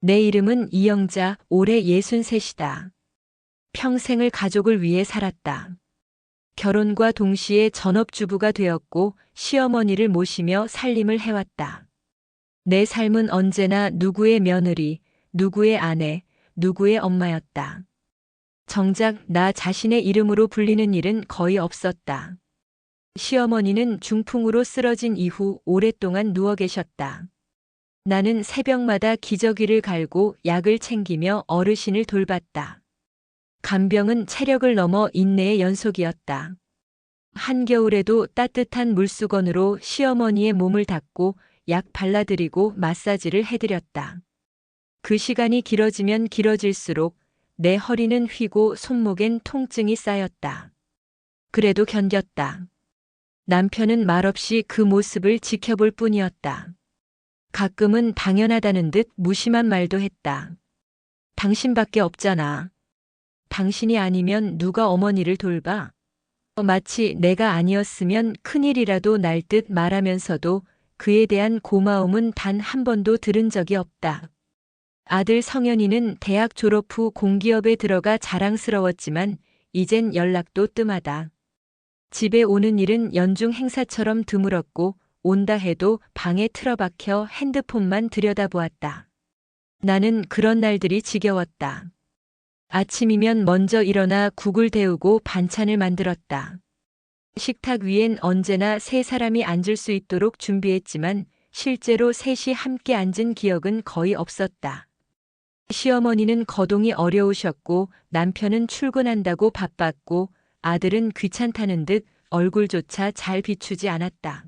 내 이름은 이영자, 올해 63이다. 평생을 가족을 위해 살았다. 결혼과 동시에 전업주부가 되었고 시어머니를 모시며 살림을 해왔다. 내 삶은 언제나 누구의 며느리, 누구의 아내, 누구의 엄마였다. 정작 나 자신의 이름으로 불리는 일은 거의 없었다. 시어머니는 중풍으로 쓰러진 이후 오랫동안 누워 계셨다. 나는 새벽마다 기저귀를 갈고 약을 챙기며 어르신을 돌봤다. 간병은 체력을 넘어 인내의 연속이었다. 한겨울에도 따뜻한 물수건으로 시어머니의 몸을 닦고 약 발라드리고 마사지를 해드렸다. 그 시간이 길어지면 길어질수록 내 허리는 휘고 손목엔 통증이 쌓였다. 그래도 견뎠다. 남편은 말없이 그 모습을 지켜볼 뿐이었다. 가끔은 당연하다는 듯 무심한 말도 했다. 당신밖에 없잖아. 당신이 아니면 누가 어머니를 돌봐? 마치 내가 아니었으면 큰일이라도 날 듯 말하면서도 그에 대한 고마움은 단 한 번도 들은 적이 없다. 아들 성현이는 대학 졸업 후 공기업에 들어가 자랑스러웠지만 이젠 연락도 뜸하다. 집에 오는 일은 연중 행사처럼 드물었고 온다 해도 방에 틀어박혀 핸드폰만 들여다보았다. 나는 그런 날들이 지겨웠다. 아침이면 먼저 일어나 국을 데우고 반찬을 만들었다. 식탁 위엔 언제나 세 사람이 앉을 수 있도록 준비했지만 실제로 셋이 함께 앉은 기억은 거의 없었다. 시어머니는 거동이 어려우셨고 남편은 출근한다고 바빴고 아들은 귀찮다는 듯 얼굴조차 잘 비추지 않았다.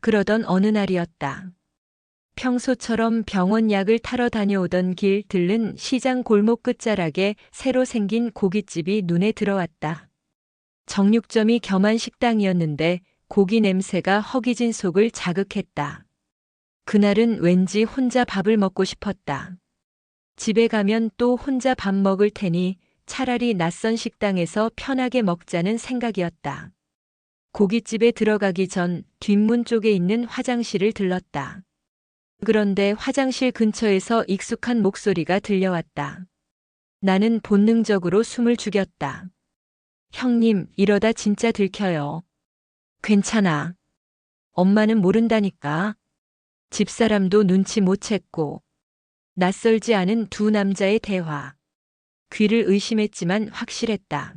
그러던 어느 날이었다. 평소처럼 병원 약을 타러 다녀오던 길 들른 시장 골목 끝자락에 새로 생긴 고깃집이 눈에 들어왔다. 정육점이 겸한 식당이었는데 고기 냄새가 허기진 속을 자극했다. 그날은 왠지 혼자 밥을 먹고 싶었다. 집에 가면 또 혼자 밥 먹을 테니 차라리 낯선 식당에서 편하게 먹자는 생각이었다. 고깃집에 들어가기 전 뒷문 쪽에 있는 화장실을 들렀다. 그런데 화장실 근처에서 익숙한 목소리가 들려왔다. 나는 본능적으로 숨을 죽였다. 형님, 이러다 진짜 들켜요. 괜찮아. 엄마는 모른다니까. 집사람도 눈치 못 챘고. 낯설지 않은 두 남자의 대화. 귀를 의심했지만 확실했다.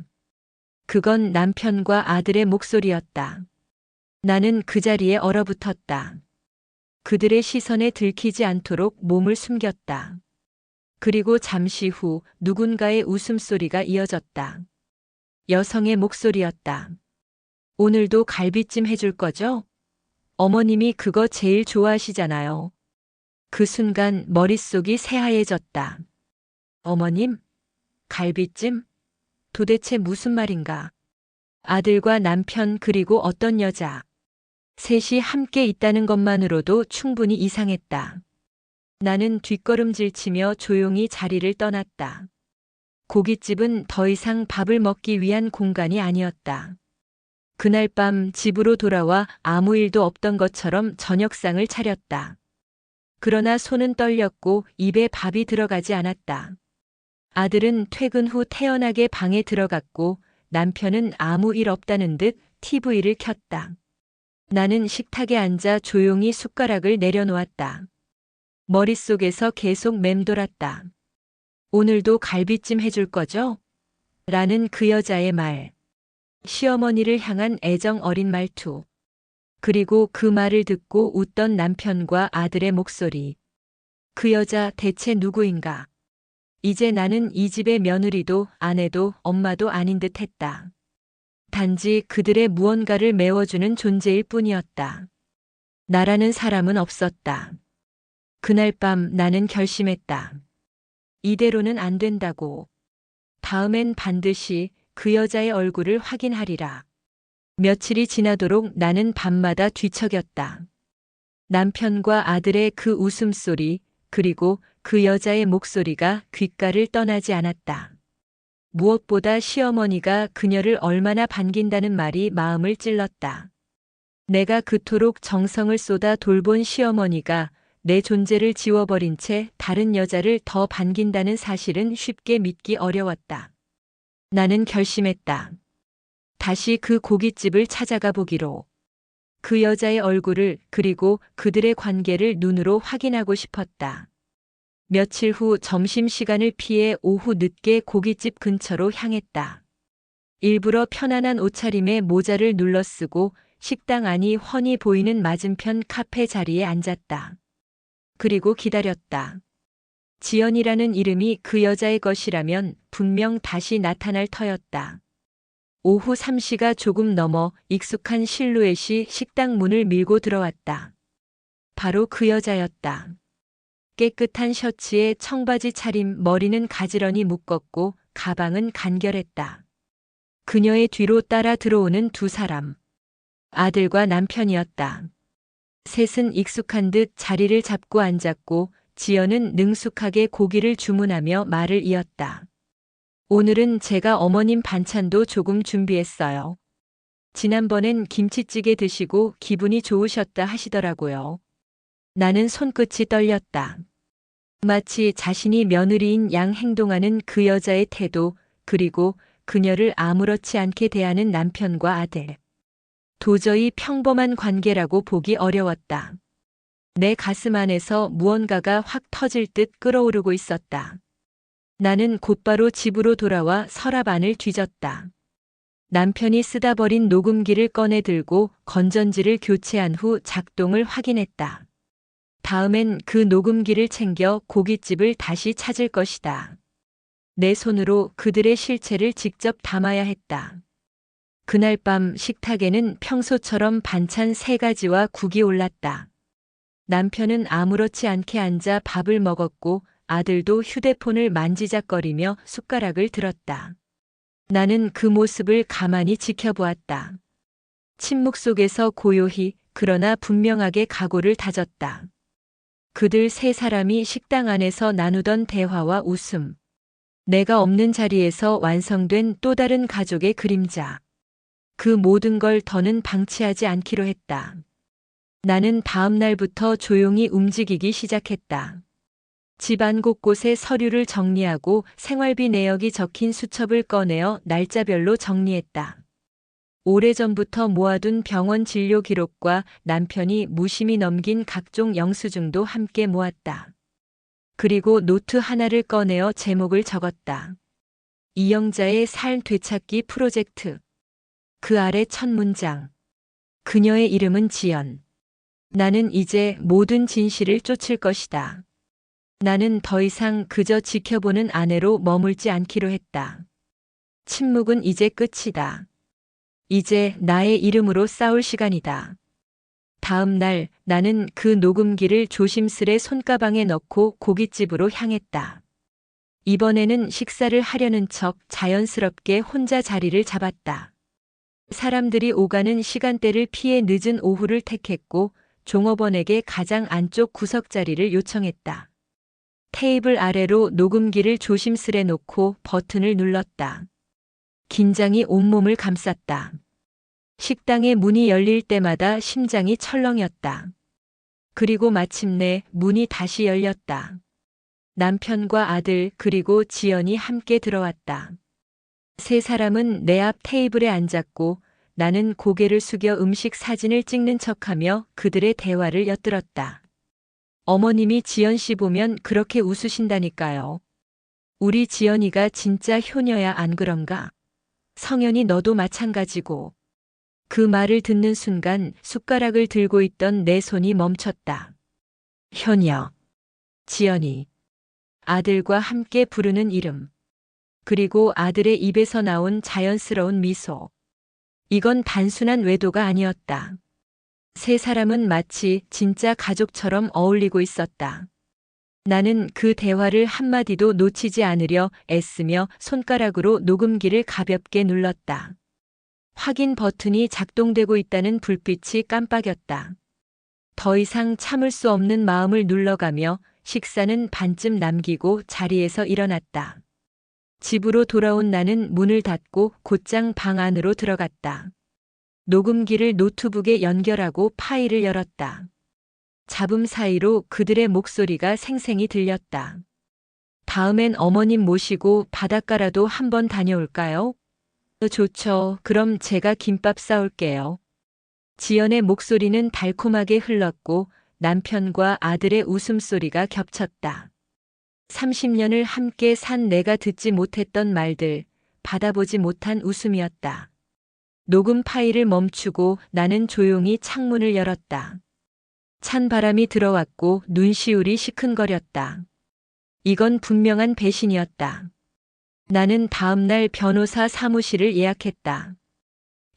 그건 남편과 아들의 목소리였다. 나는 그 자리에 얼어붙었다. 그들의 시선에 들키지 않도록 몸을 숨겼다. 그리고 잠시 후 누군가의 웃음소리가 이어졌다. 여성의 목소리였다. 오늘도 갈비찜 해줄 거죠? 어머님이 그거 제일 좋아하시잖아요. 그 순간 머릿속이 새하얘졌다. 어머님? 갈비찜? 도대체 무슨 말인가? 아들과 남편 그리고 어떤 여자. 셋이 함께 있다는 것만으로도 충분히 이상했다. 나는 뒷걸음질 치며 조용히 자리를 떠났다. 고깃집은 더 이상 밥을 먹기 위한 공간이 아니었다. 그날 밤 집으로 돌아와 아무 일도 없던 것처럼 저녁상을 차렸다. 그러나 손은 떨렸고 입에 밥이 들어가지 않았다. 아들은 퇴근 후 태연하게 방에 들어갔고 남편은 아무 일 없다는 듯 TV를 켰다. 나는 식탁에 앉아 조용히 숟가락을 내려놓았다. 머릿속에서 계속 맴돌았다. 오늘도 갈비찜 해줄 거죠? 라는 그 여자의 말. 시어머니를 향한 애정 어린 말투. 그리고 그 말을 듣고 웃던 남편과 아들의 목소리. 그 여자 대체 누구인가? 이제 나는 이 집의 며느리도 아내도 엄마도 아닌 듯 했다. 단지 그들의 무언가를 메워주는 존재일 뿐이었다. 나라는 사람은 없었다. 그날 밤 나는 결심했다. 이대로는 안 된다고. 다음엔 반드시 그 여자의 얼굴을 확인하리라. 며칠이 지나도록 나는 밤마다 뒤척였다. 남편과 아들의 그 웃음소리, 그리고 그 여자의 목소리가 귓가를 떠나지 않았다. 무엇보다 시어머니가 그녀를 얼마나 반긴다는 말이 마음을 찔렀다. 내가 그토록 정성을 쏟아 돌본 시어머니가 내 존재를 지워버린 채 다른 여자를 더 반긴다는 사실은 쉽게 믿기 어려웠다. 나는 결심했다. 다시 그 고깃집을 찾아가 보기로. 그 여자의 얼굴을 그리고 그들의 관계를 눈으로 확인하고 싶었다. 며칠 후 점심시간을 피해 오후 늦게 고깃집 근처로 향했다. 일부러 편안한 옷차림에 모자를 눌러쓰고 식당 안이 훤히 보이는 맞은편 카페 자리에 앉았다. 그리고 기다렸다. 지연이라는 이름이 그 여자의 것이라면 분명 다시 나타날 터였다. 오후 3시가 조금 넘어 익숙한 실루엣이 식당 문을 밀고 들어왔다. 바로 그 여자였다. 깨끗한 셔츠에 청바지 차림, 머리는 가지런히 묶었고 가방은 간결했다. 그녀의 뒤로 따라 들어오는 두 사람. 아들과 남편이었다. 셋은 익숙한 듯 자리를 잡고 앉았고 지연은 능숙하게 고기를 주문하며 말을 이었다. 오늘은 제가 어머님 반찬도 조금 준비했어요. 지난번엔 김치찌개 드시고 기분이 좋으셨다 하시더라고요. 나는 손끝이 떨렸다. 마치 자신이 며느리인 양 행동하는 그 여자의 태도, 그리고 그녀를 아무렇지 않게 대하는 남편과 아들. 도저히 평범한 관계라고 보기 어려웠다. 내 가슴 안에서 무언가가 확 터질 듯 끓어오르고 있었다. 나는 곧바로 집으로 돌아와 서랍 안을 뒤졌다. 남편이 쓰다 버린 녹음기를 꺼내 들고 건전지를 교체한 후 작동을 확인했다. 다음엔 그 녹음기를 챙겨 고깃집을 다시 찾을 것이다. 내 손으로 그들의 실체를 직접 담아야 했다. 그날 밤 식탁에는 평소처럼 반찬 3가지와 국이 올랐다. 남편은 아무렇지 않게 앉아 밥을 먹었고 아들도 휴대폰을 만지작거리며 숟가락을 들었다. 나는 그 모습을 가만히 지켜보았다. 침묵 속에서 고요히 그러나 분명하게 각오를 다졌다. 그들 3사람이 식당 안에서 나누던 대화와 웃음. 내가 없는 자리에서 완성된 또 다른 가족의 그림자. 그 모든 걸 더는 방치하지 않기로 했다. 나는 다음 날부터 조용히 움직이기 시작했다. 집안 곳곳에 서류를 정리하고 생활비 내역이 적힌 수첩을 꺼내어 날짜별로 정리했다. 오래전부터 모아둔 병원 진료 기록과 남편이 무심히 넘긴 각종 영수증도 함께 모았다. 그리고 노트 하나를 꺼내어 제목을 적었다. 이영자의 삶 되찾기 프로젝트. 그 아래 첫 문장. 그녀의 이름은 지연. 나는 이제 모든 진실을 쫓을 것이다. 나는 더 이상 그저 지켜보는 아내로 머물지 않기로 했다. 침묵은 이제 끝이다. 이제 나의 이름으로 싸울 시간이다. 다음 날 나는 그 녹음기를 조심스레 손가방에 넣고 고깃집으로 향했다. 이번에는 식사를 하려는 척 자연스럽게 혼자 자리를 잡았다. 사람들이 오가는 시간대를 피해 늦은 오후를 택했고 종업원에게 가장 안쪽 구석 자리를 요청했다. 테이블 아래로 녹음기를 조심스레 놓고 버튼을 눌렀다. 긴장이 온몸을 감쌌다. 식당의 문이 열릴 때마다 심장이 철렁였다. 그리고 마침내 문이 다시 열렸다. 남편과 아들 그리고 지연이 함께 들어왔다. 3사람은 내 앞 테이블에 앉았고 나는 고개를 숙여 음식 사진을 찍는 척하며 그들의 대화를 엿들었다. 어머님이 지연 씨 보면 그렇게 웃으신다니까요. 우리 지연이가 진짜 효녀야 안 그런가? 성현이 너도 마찬가지고. 그 말을 듣는 순간 숟가락을 들고 있던 내 손이 멈췄다. 효녀. 지연이. 아들과 함께 부르는 이름. 그리고 아들의 입에서 나온 자연스러운 미소. 이건 단순한 외도가 아니었다. 3사람은 마치 진짜 가족처럼 어울리고 있었다. 나는 그 대화를 한마디도 놓치지 않으려 애쓰며 손가락으로 녹음기를 가볍게 눌렀다. 확인 버튼이 작동되고 있다는 불빛이 깜빡였다. 더 이상 참을 수 없는 마음을 눌러가며 식사는 반쯤 남기고 자리에서 일어났다. 집으로 돌아온 나는 문을 닫고 곧장 방 안으로 들어갔다. 녹음기를 노트북에 연결하고 파일을 열었다. 잡음 사이로 그들의 목소리가 생생히 들렸다. 다음엔 어머님 모시고 바닷가라도 한번 다녀올까요? 좋죠. 그럼 제가 김밥 싸올게요. 지연의 목소리는 달콤하게 흘렀고 남편과 아들의 웃음소리가 겹쳤다. 30년을 함께 산 내가 듣지 못했던 말들, 받아보지 못한 웃음이었다. 녹음 파일을 멈추고 나는 조용히 창문을 열었다. 찬 바람이 들어왔고 눈시울이 시큰거렸다. 이건 분명한 배신이었다. 나는 다음날 변호사 사무실을 예약했다.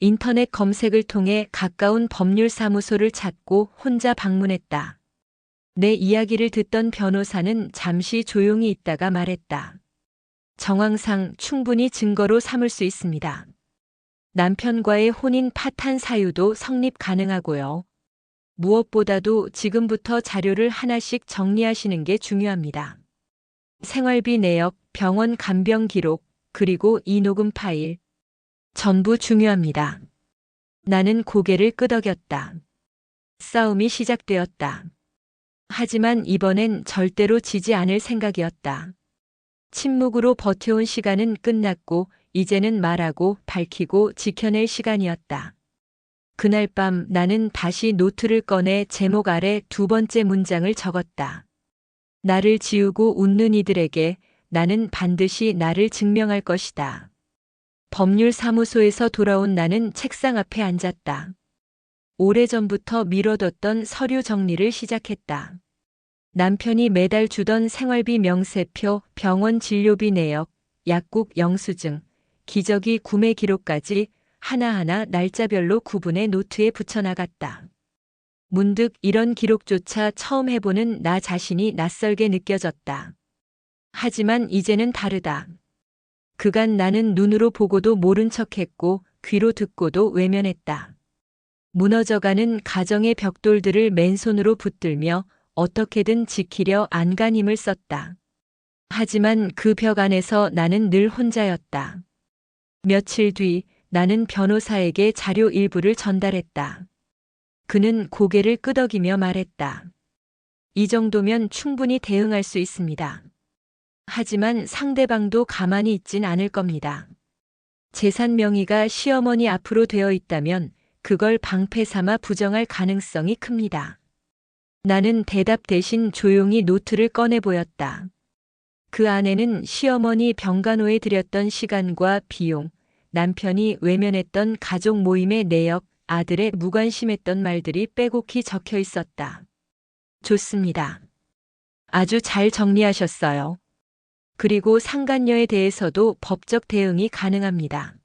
인터넷 검색을 통해 가까운 법률사무소를 찾고 혼자 방문했다. 내 이야기를 듣던 변호사는 잠시 조용히 있다가 말했다. 정황상 충분히 증거로 삼을 수 있습니다. 남편과의 혼인 파탄 사유도 성립 가능하고요. 무엇보다도 지금부터 자료를 하나씩 정리하시는 게 중요합니다. 생활비 내역, 병원 간병 기록, 그리고 이 녹음 파일. 전부 중요합니다. 나는 고개를 끄덕였다. 싸움이 시작되었다. 하지만 이번엔 절대로 지지 않을 생각이었다. 침묵으로 버텨온 시간은 끝났고 이제는 말하고 밝히고 지켜낼 시간이었다. 그날 밤 나는 다시 노트를 꺼내 제목 아래 두 번째 문장을 적었다. 나를 지우고 웃는 이들에게 나는 반드시 나를 증명할 것이다. 법률사무소에서 돌아온 나는 책상 앞에 앉았다. 오래전부터 미뤄뒀던 서류 정리를 시작했다. 남편이 매달 주던 생활비 명세표, 병원 진료비 내역, 약국 영수증, 기저귀 구매 기록까지 하나하나 날짜별로 구분해 노트에 붙여나갔다. 문득 이런 기록조차 처음 해보는 나 자신이 낯설게 느껴졌다. 하지만 이제는 다르다. 그간 나는 눈으로 보고도 모른 척했고 귀로 듣고도 외면했다. 무너져가는 가정의 벽돌들을 맨손으로 붙들며 어떻게든 지키려 안간힘을 썼다. 하지만 그 벽 안에서 나는 늘 혼자였다. 며칠 뒤 나는 변호사에게 자료 일부를 전달했다. 그는 고개를 끄덕이며 말했다. 이 정도면 충분히 대응할 수 있습니다. 하지만 상대방도 가만히 있진 않을 겁니다. 재산 명의가 시어머니 앞으로 되어 있다면 그걸 방패 삼아 부정할 가능성이 큽니다. 나는 대답 대신 조용히 노트를 꺼내 보였다. 그 안에는 시어머니 병간호에 들였던 시간과 비용, 남편이 외면했던 가족 모임의 내역, 아들의 무관심했던 말들이 빼곡히 적혀 있었다. 좋습니다. 아주 잘 정리하셨어요. 그리고 상간녀에 대해서도 법적 대응이 가능합니다.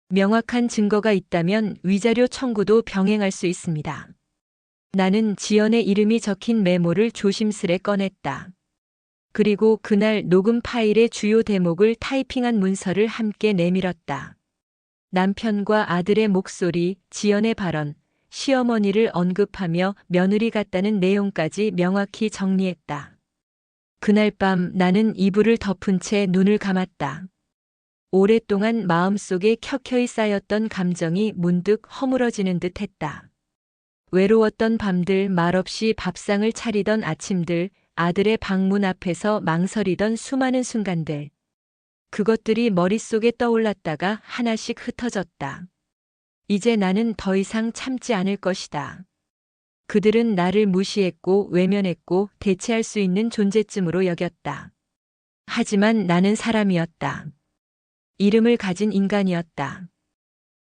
명확한 증거가 있다면 위자료 청구도 병행할 수 있습니다. 나는 지연의 이름이 적힌 메모를 조심스레 꺼냈다. 그리고 그날 녹음 파일의 주요 대목을 타이핑한 문서를 함께 내밀었다. 남편과 아들의 목소리, 지연의 발언, 시어머니를 언급하며 며느리 같다는 내용까지 명확히 정리했다. 그날 밤 나는 이불을 덮은 채 눈을 감았다. 오랫동안 마음속에 켜켜이 쌓였던 감정이 문득 허물어지는 듯 했다. 외로웠던 밤들, 말없이 밥상을 차리던 아침들, 아들의 방문 앞에서 망설이던 수많은 순간들. 그것들이 머릿속에 떠올랐다가 하나씩 흩어졌다. 이제 나는 더 이상 참지 않을 것이다. 그들은 나를 무시했고 외면했고 대체할 수 있는 존재쯤으로 여겼다. 하지만 나는 사람이었다. 이름을 가진 인간이었다.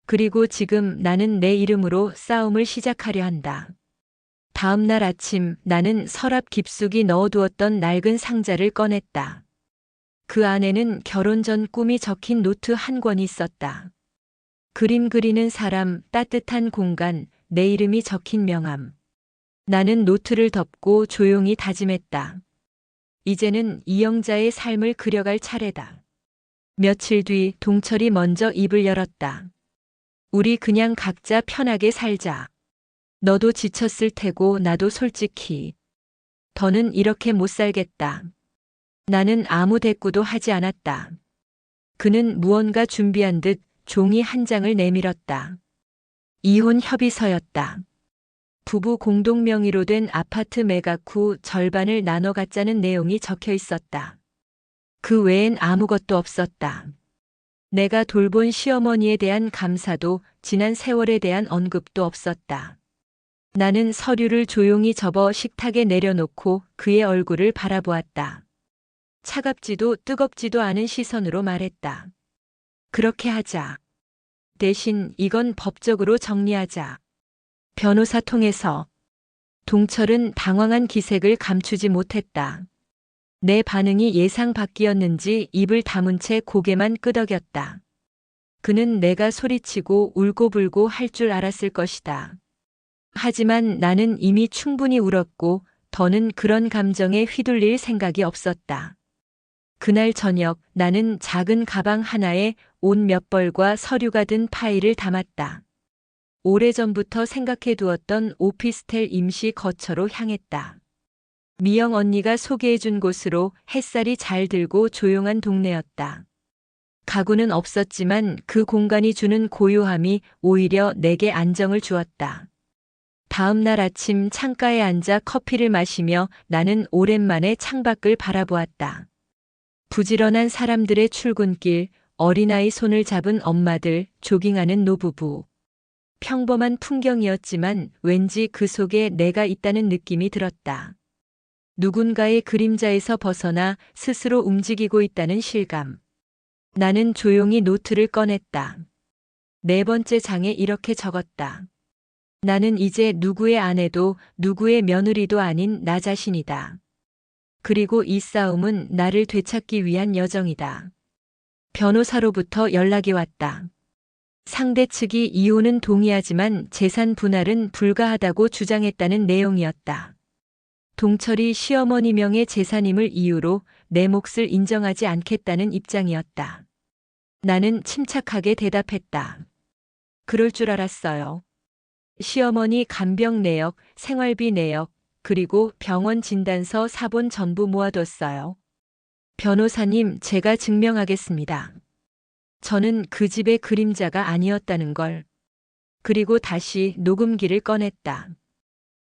그리고 지금 나는 내 이름으로 싸움을 시작하려 한다. 다음 날 아침 나는 서랍 깊숙이 넣어두었던 낡은 상자를 꺼냈다. 그 안에는 결혼 전 꿈이 적힌 노트 한 권이 있었다. 그림 그리는 사람, 따뜻한 공간, 내 이름이 적힌 명함. 나는 노트를 덮고 조용히 다짐했다. 이제는 이영자의 삶을 그려갈 차례다. 며칠 뒤 동철이 먼저 입을 열었다. 우리 그냥 각자 편하게 살자. 너도 지쳤을 테고 나도 솔직히. 더는 이렇게 못 살겠다. 나는 아무 대꾸도 하지 않았다. 그는 무언가 준비한 듯 종이 한 장을 내밀었다. 이혼 협의서였다. 부부 공동 명의로 된 아파트 매각 후 절반을 나눠 갖자는 내용이 적혀 있었다. 그 외엔 아무것도 없었다. 내가 돌본 시어머니에 대한 감사도 지난 세월에 대한 언급도 없었다. 나는 서류를 조용히 접어 식탁에 내려놓고 그의 얼굴을 바라보았다. 차갑지도 뜨겁지도 않은 시선으로 말했다. 그렇게 하자. 대신 이건 법적으로 정리하자. 변호사 통해서. 동철은 당황한 기색을 감추지 못했다. 내 반응이 예상 밖이었는지 입을 다문 채 고개만 끄덕였다. 그는 내가 소리치고 울고불고 할 줄 알았을 것이다. 하지만 나는 이미 충분히 울었고 더는 그런 감정에 휘둘릴 생각이 없었다. 그날 저녁 나는 작은 가방 하나에 옷 몇 벌과 서류가 든 파일을 담았다. 오래전부터 생각해 두었던 오피스텔 임시 거처로 향했다. 미영 언니가 소개해준 곳으로 햇살이 잘 들고 조용한 동네였다. 가구는 없었지만 그 공간이 주는 고요함이 오히려 내게 안정을 주었다. 다음 날 아침 창가에 앉아 커피를 마시며 나는 오랜만에 창밖을 바라보았다. 부지런한 사람들의 출근길, 어린아이 손을 잡은 엄마들, 조깅하는 노부부. 평범한 풍경이었지만 왠지 그 속에 내가 있다는 느낌이 들었다. 누군가의 그림자에서 벗어나 스스로 움직이고 있다는 실감. 나는 조용히 노트를 꺼냈다. 네 번째 장에 이렇게 적었다. 나는 이제 누구의 아내도 누구의 며느리도 아닌 나 자신이다. 그리고 이 싸움은 나를 되찾기 위한 여정이다. 변호사로부터 연락이 왔다. 상대 측이 이혼은 동의하지만 재산 분할은 불가하다고 주장했다는 내용이었다. 동철이 시어머니 명의 재산임을 이유로 내 몫을 인정하지 않겠다는 입장이었다. 나는 침착하게 대답했다. 그럴 줄 알았어요. 시어머니 간병 내역, 생활비 내역, 그리고 병원 진단서 사본 전부 모아뒀어요. 변호사님, 제가 증명하겠습니다. 저는 그 집의 그림자가 아니었다는 걸. 그리고 다시 녹음기를 꺼냈다.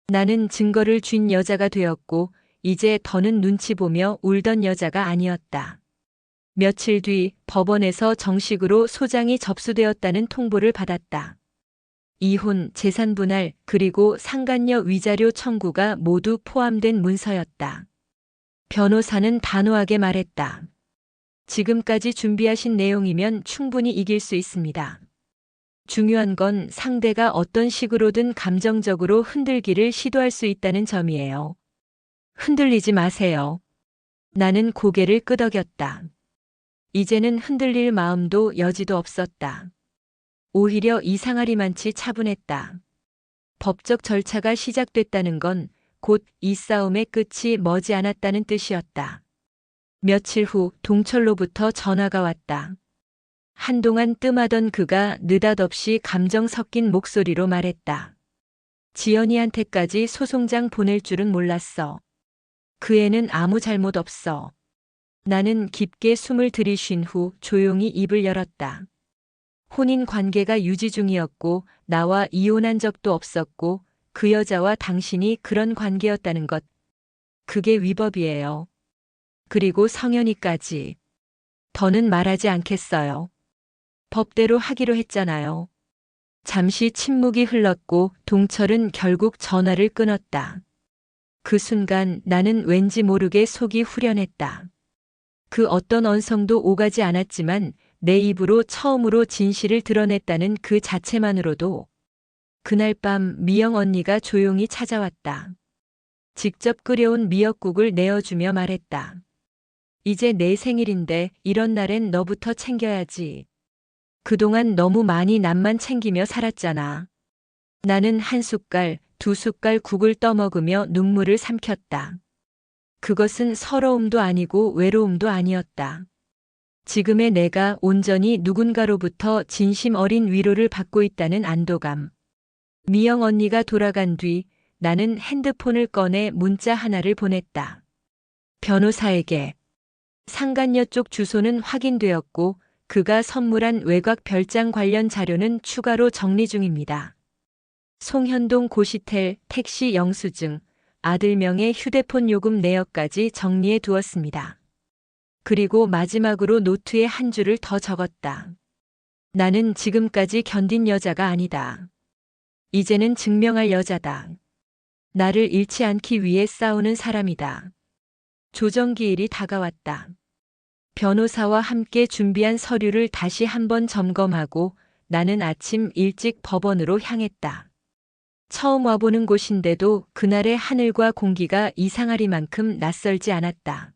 나는 증거를 쥔 여자가 되었고 이제 더는 눈치 보며 울던 여자가 아니었다. 며칠 뒤 법원에서 정식으로 소장이 접수되었다는 통보를 받았다. 이혼, 재산 분할, 그리고 상간녀 위자료 청구가 모두 포함된 문서였다. 변호사는 단호하게 말했다. 지금까지 준비하신 내용이면 충분히 이길 수 있습니다. 중요한 건 상대가 어떤 식으로든 감정적으로 흔들기를 시도할 수 있다는 점이에요. 흔들리지 마세요. 나는 고개를 끄덕였다. 이제는 흔들릴 마음도 여지도 없었다. 오히려 이상하리만치 차분했다. 법적 절차가 시작됐다는 건 곧 이 싸움의 끝이 머지않았다는 뜻이었다. 며칠 후 동철로부터 전화가 왔다. 한동안 뜸하던 그가 느닷없이 감정 섞인 목소리로 말했다. 지연이한테까지 소송장 보낼 줄은 몰랐어. 그 애는 아무 잘못 없어. 나는 깊게 숨을 들이쉰 후 조용히 입을 열었다. 혼인 관계가 유지 중이었고 나와 이혼한 적도 없었고 그 여자와 당신이 그런 관계였다는 것. 그게 위법이에요. 그리고 성현이까지. 더는 말하지 않겠어요. 법대로 하기로 했잖아요. 잠시 침묵이 흘렀고 동철은 결국 전화를 끊었다. 그 순간 나는 왠지 모르게 속이 후련했다. 그 어떤 언성도 오가지 않았지만 내 입으로 처음으로 진실을 드러냈다는 그 자체만으로도. 그날 밤 미영 언니가 조용히 찾아왔다. 직접 끓여온 미역국을 내어주며 말했다. 이제 내 생일인데 이런 날엔 너부터 챙겨야지. 그동안 너무 많이 남만 챙기며 살았잖아. 나는 한 숟갈, 두 숟갈 국을 떠먹으며 눈물을 삼켰다. 그것은 서러움도 아니고 외로움도 아니었다. 지금의 내가 온전히 누군가로부터 진심 어린 위로를 받고 있다는 안도감. 미영 언니가 돌아간 뒤 나는 핸드폰을 꺼내 문자 하나를 보냈다. 변호사에게. 상간녀 쪽 주소는 확인되었고 그가 선물한 외곽 별장 관련 자료는 추가로 정리 중입니다. 송현동 고시텔, 택시 영수증, 아들 명의 휴대폰 요금 내역까지 정리해 두었습니다. 그리고 마지막으로 노트에 한 줄을 더 적었다. 나는 지금까지 견딘 여자가 아니다. 이제는 증명할 여자다. 나를 잃지 않기 위해 싸우는 사람이다. 조정기일이 다가왔다. 변호사와 함께 준비한 서류를 다시 한번 점검하고 나는 아침 일찍 법원으로 향했다. 처음 와보는 곳인데도 그날의 하늘과 공기가 이상하리만큼 낯설지 않았다.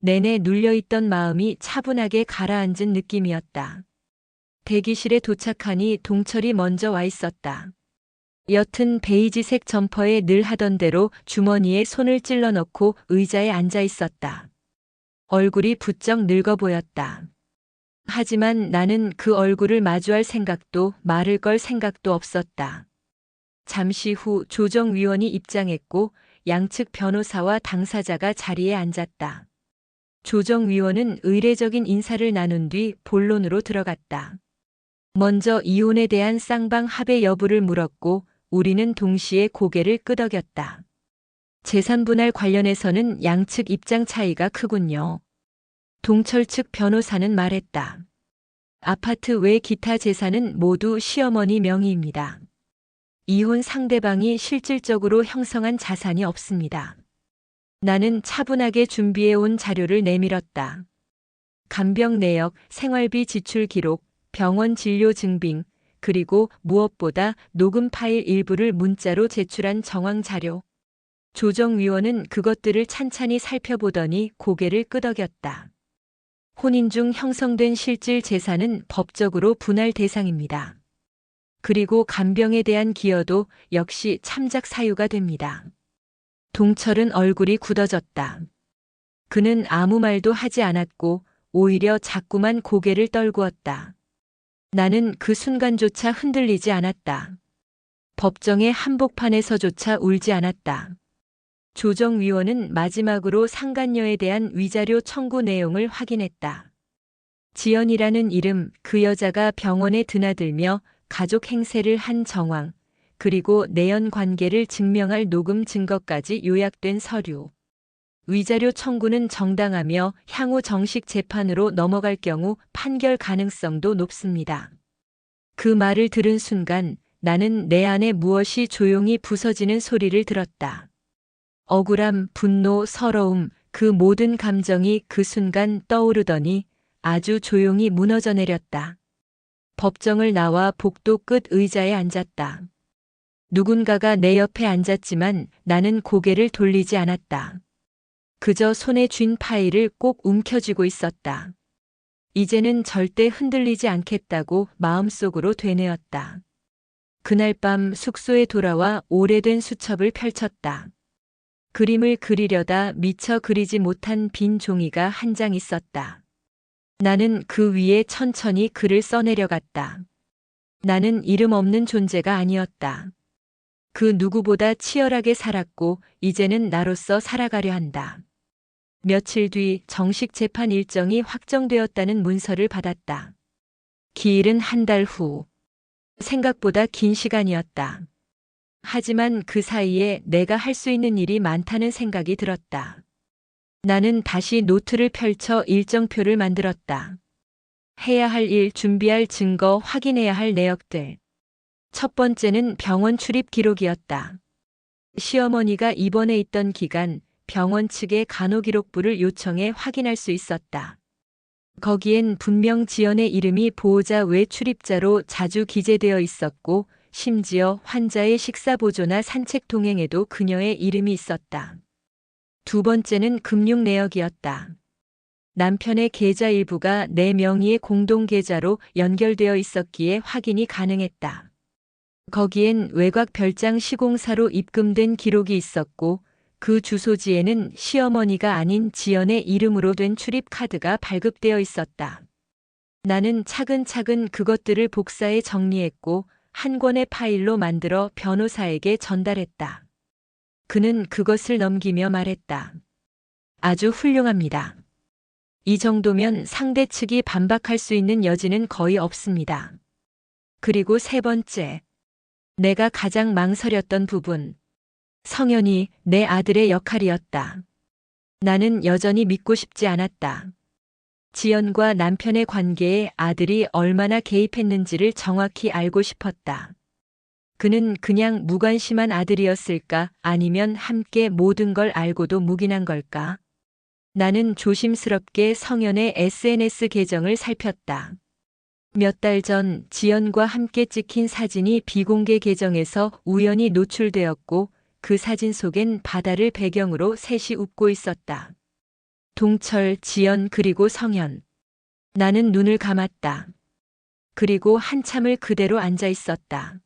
내내 눌려있던 마음이 차분하게 가라앉은 느낌이었다. 대기실에 도착하니 동철이 먼저 와 있었다. 옅은 베이지색 점퍼에 늘 하던 대로 주머니에 손을 찔러 넣고 의자에 앉아 있었다. 얼굴이 부쩍 늙어 보였다. 하지만 나는 그 얼굴을 마주할 생각도 말을 걸 생각도 없었다. 잠시 후 조정위원이 입장했고 양측 변호사와 당사자가 자리에 앉았다. 조정위원은 의례적인 인사를 나눈 뒤 본론으로 들어갔다. 먼저 이혼에 대한 쌍방 합의 여부를 물었고 우리는 동시에 고개를 끄덕였다. 재산 분할 관련해서는 양측 입장 차이가 크군요. 동철 측 변호사는 말했다. 아파트 외 기타 재산은 모두 시어머니 명의입니다. 이혼 상대방이 실질적으로 형성한 자산이 없습니다. 나는 차분하게 준비해온 자료를 내밀었다. 간병 내역, 생활비 지출 기록, 병원 진료 증빙, 그리고 무엇보다 녹음 파일 일부를 문자로 제출한 정황 자료. 조정위원은 그것들을 찬찬히 살펴보더니 고개를 끄덕였다. 혼인 중 형성된 실질 재산은 법적으로 분할 대상입니다. 그리고 간병에 대한 기여도 역시 참작 사유가 됩니다. 동철은 얼굴이 굳어졌다. 그는 아무 말도 하지 않았고 오히려 자꾸만 고개를 떨구었다. 나는 그 순간조차 흔들리지 않았다. 법정의 한복판에서조차 울지 않았다. 조정위원은 마지막으로 상간녀에 대한 위자료 청구 내용을 확인했다. 지연이라는 이름, 그 여자가 병원에 드나들며 가족 행세를 한 정황, 그리고 내연 관계를 증명할 녹음 증거까지 요약된 서류. 위자료 청구는 정당하며 향후 정식 재판으로 넘어갈 경우 판결 가능성도 높습니다. 그 말을 들은 순간 나는 내 안에 무엇이 조용히 부서지는 소리를 들었다. 억울함, 분노, 서러움, 그 모든 감정이 그 순간 떠오르더니 아주 조용히 무너져 내렸다. 법정을 나와 복도 끝 의자에 앉았다. 누군가가 내 옆에 앉았지만 나는 고개를 돌리지 않았다. 그저 손에 쥔 파일을 꼭 움켜쥐고 있었다. 이제는 절대 흔들리지 않겠다고 마음속으로 되뇌었다. 그날 밤 숙소에 돌아와 오래된 수첩을 펼쳤다. 그림을 그리려다 미처 그리지 못한 빈 종이가 한 장 있었다. 나는 그 위에 천천히 글을 써내려갔다. 나는 이름 없는 존재가 아니었다. 그 누구보다 치열하게 살았고 이제는 나로서 살아가려 한다. 며칠 뒤 정식 재판 일정이 확정되었다는 문서를 받았다. 기일은 한 달 후. 생각보다 긴 시간이었다. 하지만 그 사이에 내가 할 수 있는 일이 많다는 생각이 들었다. 나는 다시 노트를 펼쳐 일정표를 만들었다. 해야 할 일, 준비할 증거, 확인해야 할 내역들. 첫 번째는 병원 출입 기록이었다. 시어머니가 입원해 있던 기간 병원 측의 간호기록부를 요청해 확인할 수 있었다. 거기엔 분명 지연의 이름이 보호자 외 출입자로 자주 기재되어 있었고 심지어 환자의 식사 보조나 산책 동행에도 그녀의 이름이 있었다. 두 번째는 금융 내역이었다. 남편의 계좌 일부가 내 명의의 공동 계좌로 연결되어 있었기에 확인이 가능했다. 거기엔 외곽 별장 시공사로 입금된 기록이 있었고 그 주소지에는 시어머니가 아닌 지연의 이름으로 된 출입 카드가 발급되어 있었다. 나는 차근차근 그것들을 복사해 정리했고 한 권의 파일로 만들어 변호사에게 전달했다. 그는 그것을 넘기며 말했다. 아주 훌륭합니다. 이 정도면 상대 측이 반박할 수 있는 여지는 거의 없습니다. 그리고 세 번째. 내가 가장 망설였던 부분. 성현이 내 아들의 역할이었다. 나는 여전히 믿고 싶지 않았다. 지연과 남편의 관계에 아들이 얼마나 개입했는지를 정확히 알고 싶었다. 그는 그냥 무관심한 아들이었을까? 아니면 함께 모든 걸 알고도 묵인한 걸까? 나는 조심스럽게 성현의 SNS 계정을 살폈다. 몇 달 전 지연과 함께 찍힌 사진이 비공개 계정에서 우연히 노출되었고 그 사진 속엔 바다를 배경으로 셋이 웃고 있었다. 동철, 지연 그리고 성현. 나는 눈을 감았다. 그리고 한참을 그대로 앉아 있었다.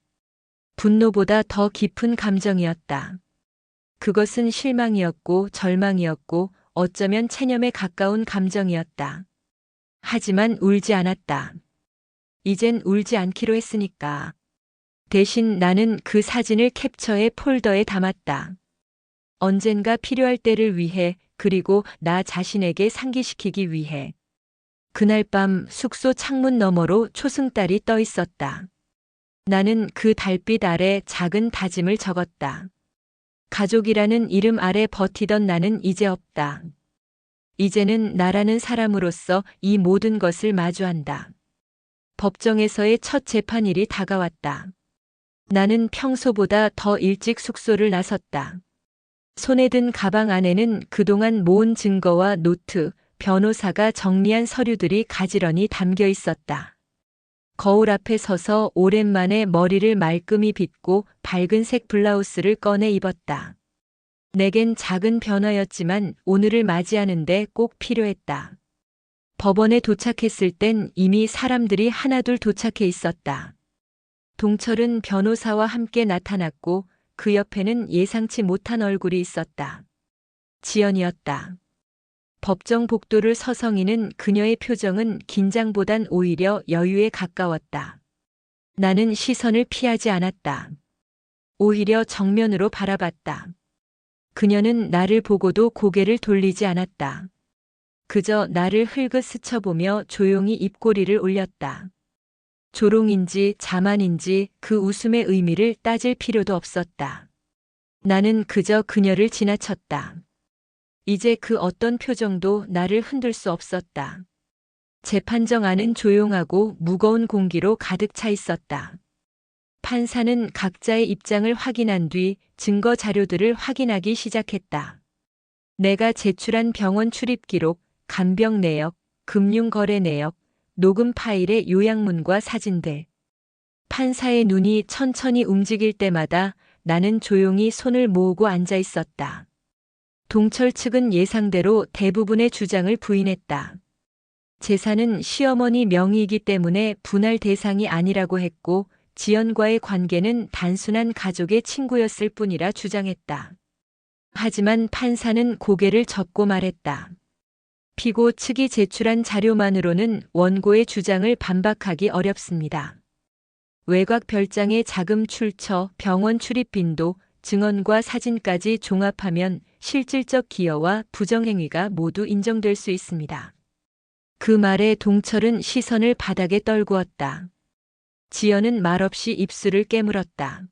분노보다 더 깊은 감정이었다. 그것은 실망이었고 절망이었고 어쩌면 체념에 가까운 감정이었다. 하지만 울지 않았다. 이젠 울지 않기로 했으니까. 대신 나는 그 사진을 캡처해 폴더에 담았다. 언젠가 필요할 때를 위해 그리고 나 자신에게 상기시키기 위해. 그날 밤 숙소 창문 너머로 초승달이 떠 있었다. 나는 그 달빛 아래 작은 다짐을 적었다. 가족이라는 이름 아래 버티던 나는 이제 없다. 이제는 나라는 사람으로서 이 모든 것을 마주한다. 법정에서의 첫 재판일이 다가왔다. 나는 평소보다 더 일찍 숙소를 나섰다. 손에 든 가방 안에는 그동안 모은 증거와 노트, 변호사가 정리한 서류들이 가지런히 담겨 있었다. 거울 앞에 서서 오랜만에 머리를 말끔히 빗고 밝은색 블라우스를 꺼내 입었다. 내겐 작은 변화였지만 오늘을 맞이하는데 꼭 필요했다. 법원에 도착했을 땐 이미 사람들이 하나둘 도착해 있었다. 동철은 변호사와 함께 나타났고 그 옆에는 예상치 못한 얼굴이 있었다. 지연이었다. 법정 복도를 서성이는 그녀의 표정은 긴장보단 오히려 여유에 가까웠다. 나는 시선을 피하지 않았다. 오히려 정면으로 바라봤다. 그녀는 나를 보고도 고개를 돌리지 않았다. 그저 나를 흘긋 스쳐보며 조용히 입꼬리를 올렸다. 조롱인지 자만인지 그 웃음의 의미를 따질 필요도 없었다. 나는 그저 그녀를 지나쳤다. 이제 그 어떤 표정도 나를 흔들 수 없었다. 재판정 안은 조용하고 무거운 공기로 가득 차 있었다. 판사는 각자의 입장을 확인한 뒤 증거 자료들을 확인하기 시작했다. 내가 제출한 병원 출입 기록, 간병 내역, 금융거래 내역, 녹음 파일의 요약문과 사진들. 판사의 눈이 천천히 움직일 때마다 나는 조용히 손을 모으고 앉아 있었다. 동철 측은 예상대로 대부분의 주장을 부인했다. 재산은 시어머니 명의이기 때문에 분할 대상이 아니라고 했고 지연과의 관계는 단순한 가족의 친구였을 뿐이라 주장했다. 하지만 판사는 고개를 젓고 말했다. 피고 측이 제출한 자료만으로는 원고의 주장을 반박하기 어렵습니다. 외곽 별장의 자금 출처, 병원 출입 빈도, 증언과 사진까지 종합하면 실질적 기여와 부정행위가 모두 인정될 수 있습니다. 그 말에 동철은 시선을 바닥에 떨구었다. 지연은 말없이 입술을 깨물었다.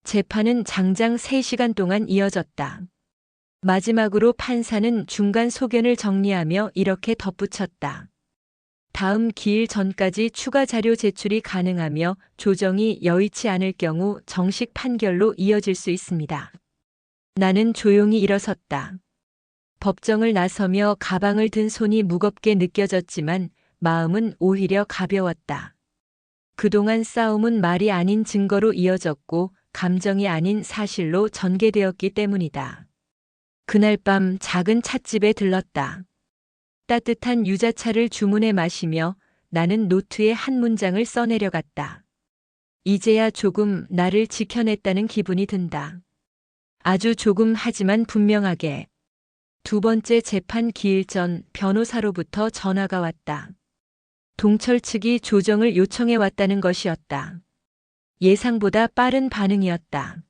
재판은 장장 3시간 동안 이어졌다. 마지막으로 판사는 중간 소견을 정리하며 이렇게 덧붙였다. 다음 기일 전까지 추가 자료 제출이 가능하며 조정이 여의치 않을 경우 정식 판결로 이어질 수 있습니다. 나는 조용히 일어섰다. 법정을 나서며 가방을 든 손이 무겁게 느껴졌지만 마음은 오히려 가벼웠다. 그동안 싸움은 말이 아닌 증거로 이어졌고 감정이 아닌 사실로 전개되었기 때문이다. 그날 밤 작은 찻집에 들렀다. 따뜻한 유자차를 주문해 마시며 나는 노트에 한 문장을 써내려갔다. 이제야 조금 나를 지켜냈다는 기분이 든다. 아주 조금 하지만 분명하게. 2번째 재판 기일 전 변호사로부터 전화가 왔다. 동철 측이 조정을 요청해 왔다는 것이었다. 예상보다 빠른 반응이었다.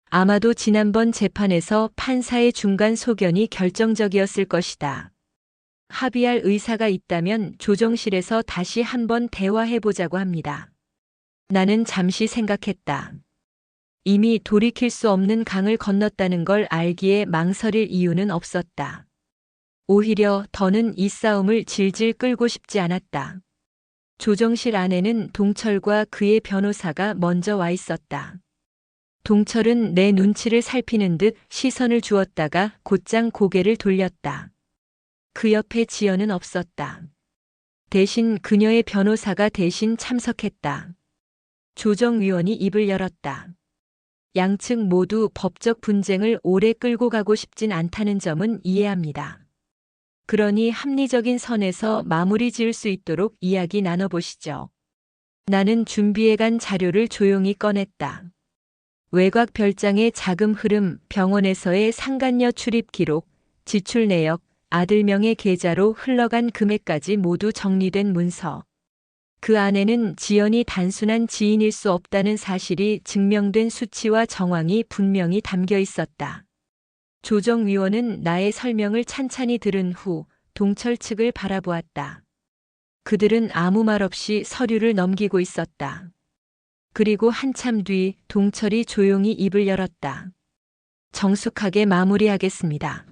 아마도 지난번 재판에서 판사의 중간 소견이 결정적이었을 것이다. 합의할 의사가 있다면 조정실에서 다시 한번 대화해보자고 합니다. 나는 잠시 생각했다. 이미 돌이킬 수 없는 강을 건넜다는 걸 알기에 망설일 이유는 없었다. 오히려 더는 이 싸움을 질질 끌고 싶지 않았다. 조정실 안에는 동철과 그의 변호사가 먼저 와 있었다. 동철은 내 눈치를 살피는 듯 시선을 주었다가 곧장 고개를 돌렸다. 그 옆에 지연은 없었다. 대신 그녀의 변호사가 대신 참석했다. 조정위원이 입을 열었다. 양측 모두 법적 분쟁을 오래 끌고 가고 싶진 않다는 점은 이해합니다. 그러니 합리적인 선에서 마무리 지을 수 있도록 이야기 나눠보시죠. 나는 준비해간 자료를 조용히 꺼냈다. 외곽 별장의 자금 흐름, 병원에서의 상간녀 출입 기록, 지출 내역, 아들명의 계좌로 흘러간 금액까지 모두 정리된 문서. 그 안에는 지연이 단순한 지인일 수 없다는 사실이 증명된 수치와 정황이 분명히 담겨 있었다. 조정위원은 나의 설명을 찬찬히 들은 후 동철 측을 바라보았다. 그들은 아무 말 없이 서류를 넘기고 있었다. 그리고 한참 뒤 동철이 조용히 입을 열었다. 정숙하게 마무리하겠습니다.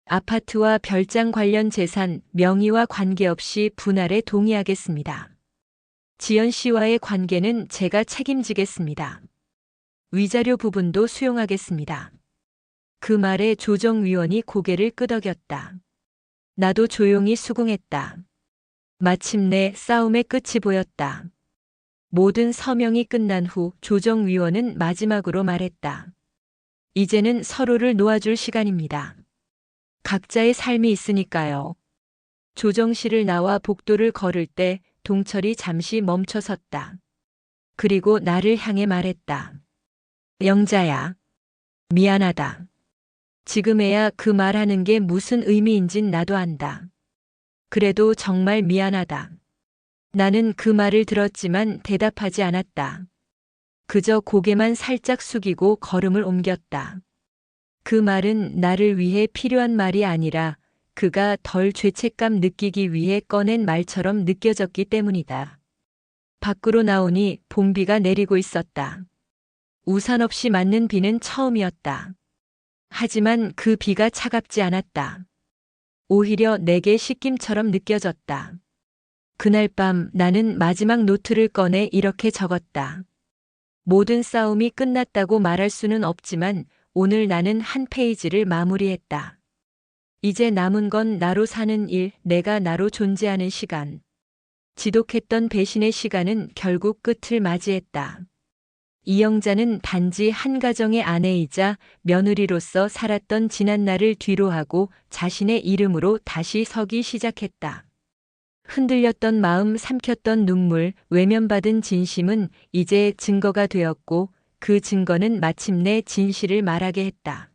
아파트와 별장 관련 재산, 명의와 관계없이 분할에 동의하겠습니다. 지연 씨와의 관계는 제가 책임지겠습니다. 위자료 부분도 수용하겠습니다. 그 말에 조정위원이 고개를 끄덕였다. 나도 조용히 수긍했다. 마침내 싸움의 끝이 보였다. 모든 서명이 끝난 후 조정위원은 마지막으로 말했다. 이제는 서로를 놓아줄 시간입니다. 각자의 삶이 있으니까요. 조정실을 나와 복도를 걸을 때 동철이 잠시 멈춰섰다. 그리고 나를 향해 말했다. 영자야. 미안하다. 지금에야 그 말하는 게 무슨 의미인진 나도 안다. 그래도 정말 미안하다. 나는 그 말을 들었지만 대답하지 않았다. 그저 고개만 살짝 숙이고 걸음을 옮겼다. 그 말은 나를 위해 필요한 말이 아니라 그가 덜 죄책감 느끼기 위해 꺼낸 말처럼 느껴졌기 때문이다. 밖으로 나오니 봄비가 내리고 있었다. 우산 없이 맞는 비는 처음이었다. 하지만 그 비가 차갑지 않았다. 오히려 내게 씻김처럼 느껴졌다. 그날 밤 나는 마지막 노트를 꺼내 이렇게 적었다. 모든 싸움이 끝났다고 말할 수는 없지만 오늘 나는 한 페이지를 마무리했다. 이제 남은 건 나로 사는 일, 내가 나로 존재하는 시간. 지독했던 배신의 시간은 결국 끝을 맞이했다. 이영자는 단지 한 가정의 아내이자 며느리로서 살았던 지난 날을 뒤로하고 자신의 이름으로 다시 서기 시작했다. 흔들렸던 마음, 삼켰던 눈물, 외면받은 진심은 이제 증거가 되었고 그 증거는 마침내 진실을 말하게 했다.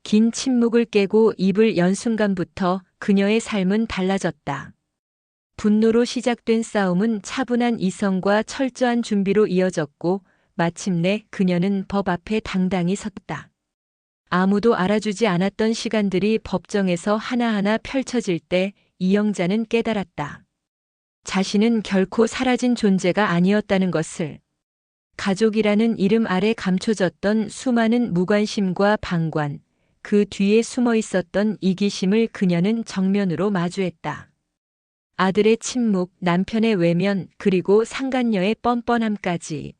긴 침묵을 깨고 입을 연 순간부터 그녀의 삶은 달라졌다. 분노로 시작된 싸움은 차분한 이성과 철저한 준비로 이어졌고 마침내 그녀는 법 앞에 당당히 섰다. 아무도 알아주지 않았던 시간들이 법정에서 하나하나 펼쳐질 때 이영자는 깨달았다. 자신은 결코 사라진 존재가 아니었다는 것을. 가족이라는 이름 아래 감춰졌던 수많은 무관심과 방관, 그 뒤에 숨어 있었던 이기심을 그녀는 정면으로 마주했다. 아들의 침묵, 남편의 외면, 그리고 상간녀의 뻔뻔함까지.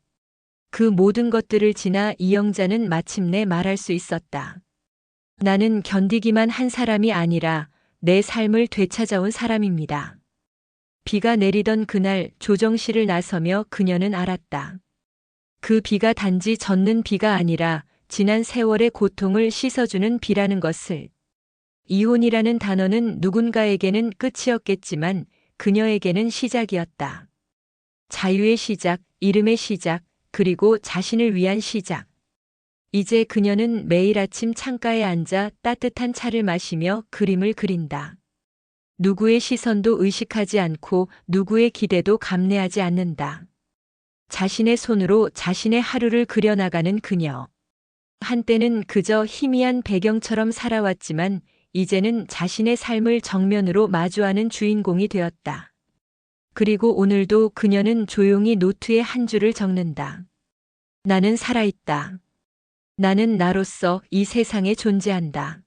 그 모든 것들을 지나 이영자는 마침내 말할 수 있었다. 나는 견디기만 한 사람이 아니라 내 삶을 되찾아온 사람입니다. 비가 내리던 그날 조정실을 나서며 그녀는 알았다. 그 비가 단지 젖는 비가 아니라 지난 세월의 고통을 씻어주는 비라는 것을. 이혼이라는 단어는 누군가에게는 끝이었겠지만 그녀에게는 시작이었다. 자유의 시작, 이름의 시작, 그리고 자신을 위한 시작. 이제 그녀는 매일 아침 창가에 앉아 따뜻한 차를 마시며 그림을 그린다. 누구의 시선도 의식하지 않고 누구의 기대도 감내하지 않는다. 자신의 손으로 자신의 하루를 그려나가는 그녀. 한때는 그저 희미한 배경처럼 살아왔지만 이제는 자신의 삶을 정면으로 마주하는 주인공이 되었다. 그리고 오늘도 그녀는 조용히 노트에 한 줄을 적는다. 나는 살아있다. 나는 나로서 이 세상에 존재한다.